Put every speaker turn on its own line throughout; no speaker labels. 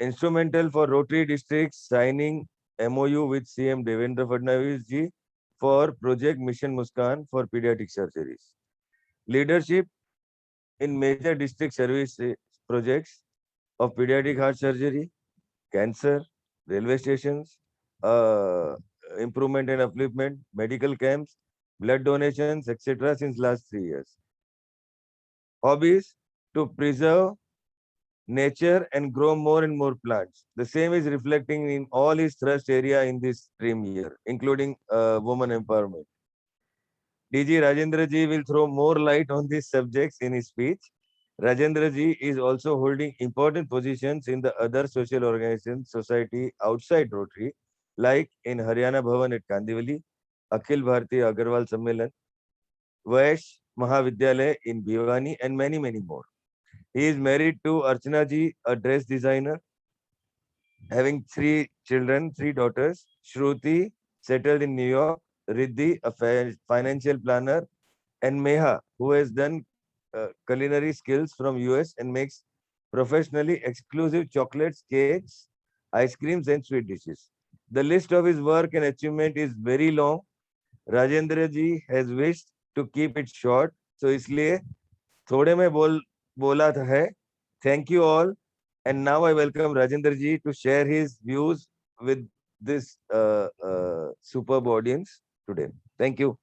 instrumental for Rotary districts signing MOU with CM Devendra Fadnavis ji for Project Mission Muskan for pediatric surgeries. Leadership in major district service projects of pediatric heart surgery, cancer, railway stations, improvement and upliftment, medical camps, blood donations, etc. since last 3 years. Hobbies: to preserve nature and grow more and more plants. The same is reflecting in all his thrust area in this stream year, including women empowerment. DG Rajendra ji will throw more light on these subjects in his speech. Rajendra ji is also holding important positions in the other social organizations, society outside Rotary, like in Haryana Bhavan at Kandivali, Akhil Bharatiya Agarwal Sammelan, Vaish Mahavidyalaya in Bhiwani, and many, many more. He is married to Archana ji, a dress designer, having 3 children, 3 daughters. Shruti, settled in New York. Riddhi, a financial planner, and Meha, who has done culinary skills from US and makes professionally exclusive chocolates, cakes, ice creams, and sweet dishes. The list of his work and achievement is very long. Rajendra ji has wished to keep it short, so इसलिए थोड़े में बोला है. Thank you all, and now I welcome Rajendra ji to share his views with this superb audience today. Thank you.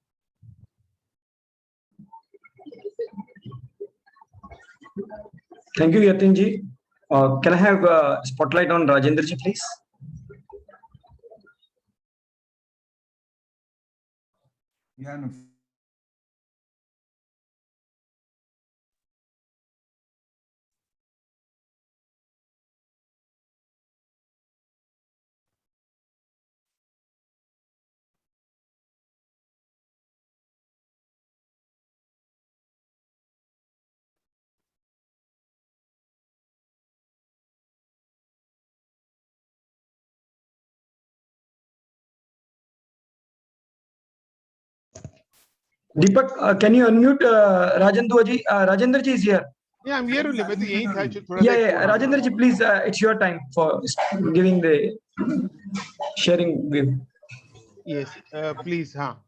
Thank you, Yatin ji. Can I have a spotlight on Rajendra ji, please?
Yeah, no.
Deepak, can you unmute Rajendra ji? Rajendra ji is here.
Yeah, I'm here only. But
Yeah, Rajendra ji, please, it's your time for giving the sharing view.
Yes, please, हाँ.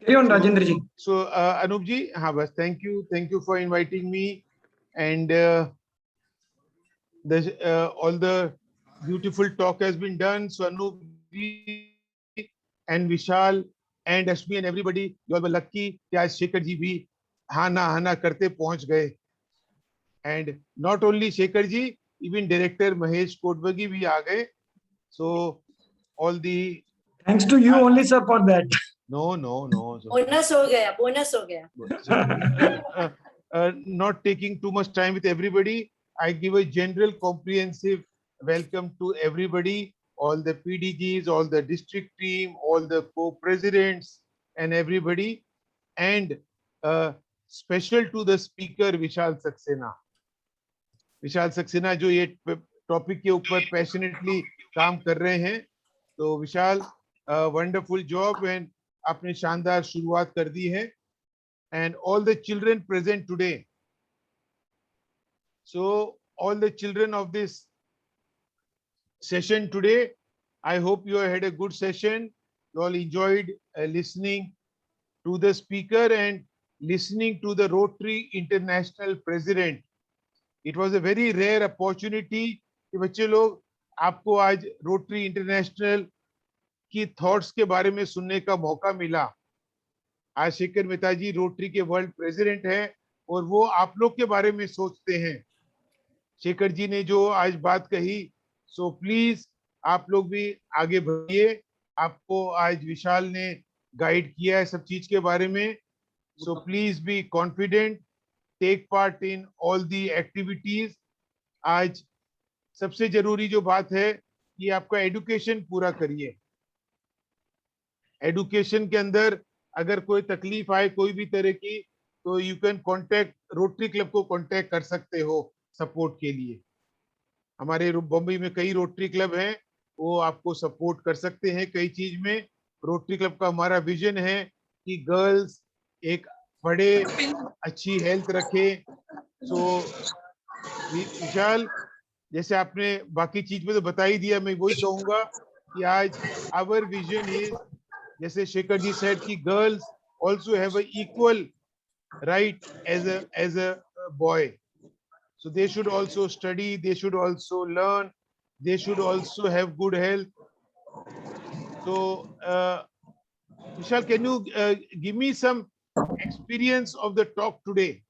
Carry on, Rajendra ji.
So, Anup ji, हाँ बस, thank you for inviting me, and all the beautiful talk has been done. So, Anup ji and Vishal and Ashmi and everybody, you all were lucky कि आज शेखर जी भी हाना करते पहुंच गए. And not only Shekhar ji, even director Mahesh Kodbagi भी आ गए. So, all the
Thanks to you only, sir, for that.
No.
Bonus हो गया.
Not taking too much time with everybody, I give a general comprehensive welcome to everybody, all the PDGs, all the district team, all the co-presidents and everybody, and special to the speaker Vishal Saxena. Vishal Saxena जो ये topic के ऊपर passionately काम कर रहे हैं, तो विशाल wonderful job and आपने शानदार शुरुआत कर दी है. And all the children present today. So all the children of this session today, I hope you had a good session. You all enjoyed listening to the speaker and listening to the Rotary International President. It was a very rare opportunity कि बच्चे लोग आपको आज Rotary International की thoughts के बारे में सुनने का मौका मिला. आज शेखर मेहता जी रोटरी के वर्ल्ड प्रेसिडेंट हैं और वो आप लोग के बारे में सोचते हैं. शेखर जी ने जो आज बात कही, सो प्लीज आप लोग भी आगे बढ़िए. आपको आज विशाल ने गाइड किया है सब चीज के बारे में. So please be confident, take part in all the activities. आज सबसे जरूरी जो बात है कि आपका एजुकेशन पूरा करिए. एजुकेशन के अंदर अगर कोई तकलीफ आए कोई भी तरह की, तो you can contact rotary club को कांटेक्ट कर सकते हो सपोर्ट के लिए. हमारे बम्बई में कई रोटरी क्लब हैं, वो आपको सपोर्ट कर सकते हैं कई चीज में. रोटरी क्लब का हमारा विजन है कि गर्ल्स एक बड़े अच्छी हेल्थ रखे. सो विशाल, जैसे आपने बाकी चीज में तो बता ही दिया, मैं वही कहूंगा कि आज आवर विजन इज, जैसे शेखर जी said कि girls also have a equal right as a boy, so they should also study, they should also learn, they should also have good health. So Vishal, can you give me some experience of the talk today?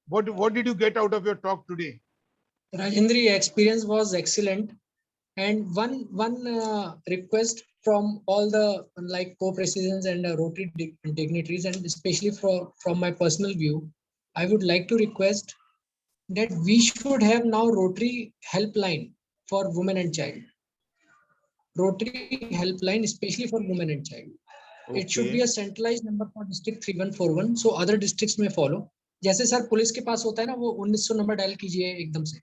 What did you get out of your talk today?
Rajendra, experience was excellent, and one request from all the like co-presidents and Rotary dignitaries, and especially from my personal view, I would like to request that we should have now Rotary helpline for women and child. Rotary helpline, especially for women and child. It should be a centralized number for district 3141, so other districts may follow. जैसे sir police के पास होता है ना, वो 1900 number dial कीजिए एकदम से,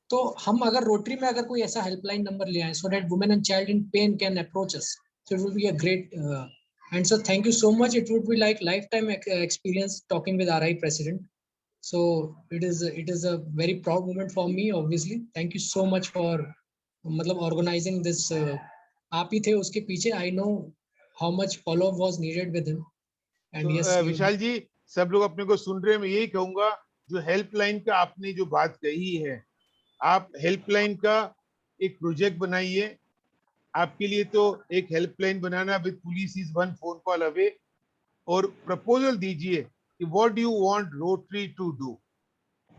तो हम अगर रोटरी में अगर कोई ऐसा हेल्पलाइन नंबर ले आए, so that women and child in pain can approach us, so it will be a great and so thank you so much. It would be like lifetime experience talking with RI president, so it is a very proud moment for me. Obviously, thank you so much for मतलब organizing this. आप ही थे उसके पीछे. I know how much follow-up was needed with him, and
तो,
yes,
विशाल जी, सब लोग अपने को सुन रहे हैं, मैं यही कहूंगा, जो हेल्पलाइन का आपने जो बात कही है, आप हेल्पलाइन का एक प्रोजेक्ट बनाइए. आपके लिए तो एक हेल्पलाइन बनाना with police is one phone call away, और प्रपोजल दीजिए कि what do you want Rotary to do,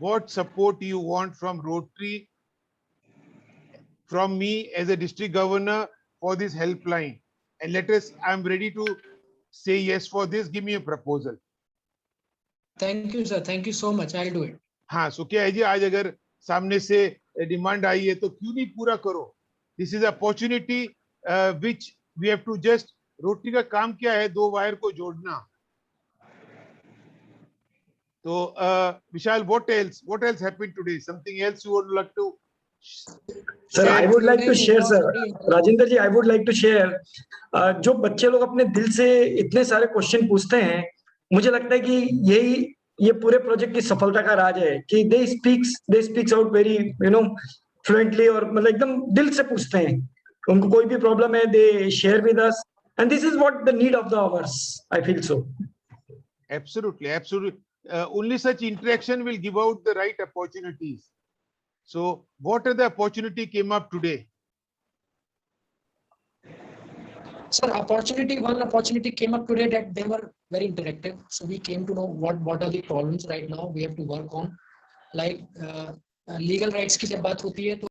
what support you want from Rotary, from me as a district governor for this helpline, and let us, I am ready to say yes for this, give me a proposal.
thank you sir, thank you so much, I'll do it.
हाँ, सो क्या है जी, आज अगर सामने से demand आई है तो क्यों नहीं पूरा करो. This is opportunity which we have to just, Rotary का काम क्या है, दो वायर को जोड़ना. तो विशाल, what else happened today? Something else you would like to
Sir, I would like to share, sir. Rajendra ji, I would like to share. जो बच्चे लोग अपने दिल से इतने सारे क्वेश्चन पूछते हैं, मुझे लगता है कि यही ये पूरे प्रोजेक्ट की सफलता का राज है कि they speaks out very fluently, और मतलब एकदम दिल से पूछते हैं. उनको कोई भी प्रॉब्लम है, they share with us, and this is what the need of the hours. I feel so.
Absolutely. Only such interaction will give out the right opportunities. So what are the opportunity came up today?
Sir, one opportunity came up today that they were very interactive. So we came to know what are the problems right now we have to work on. Like legal rights की जब बात होती है तो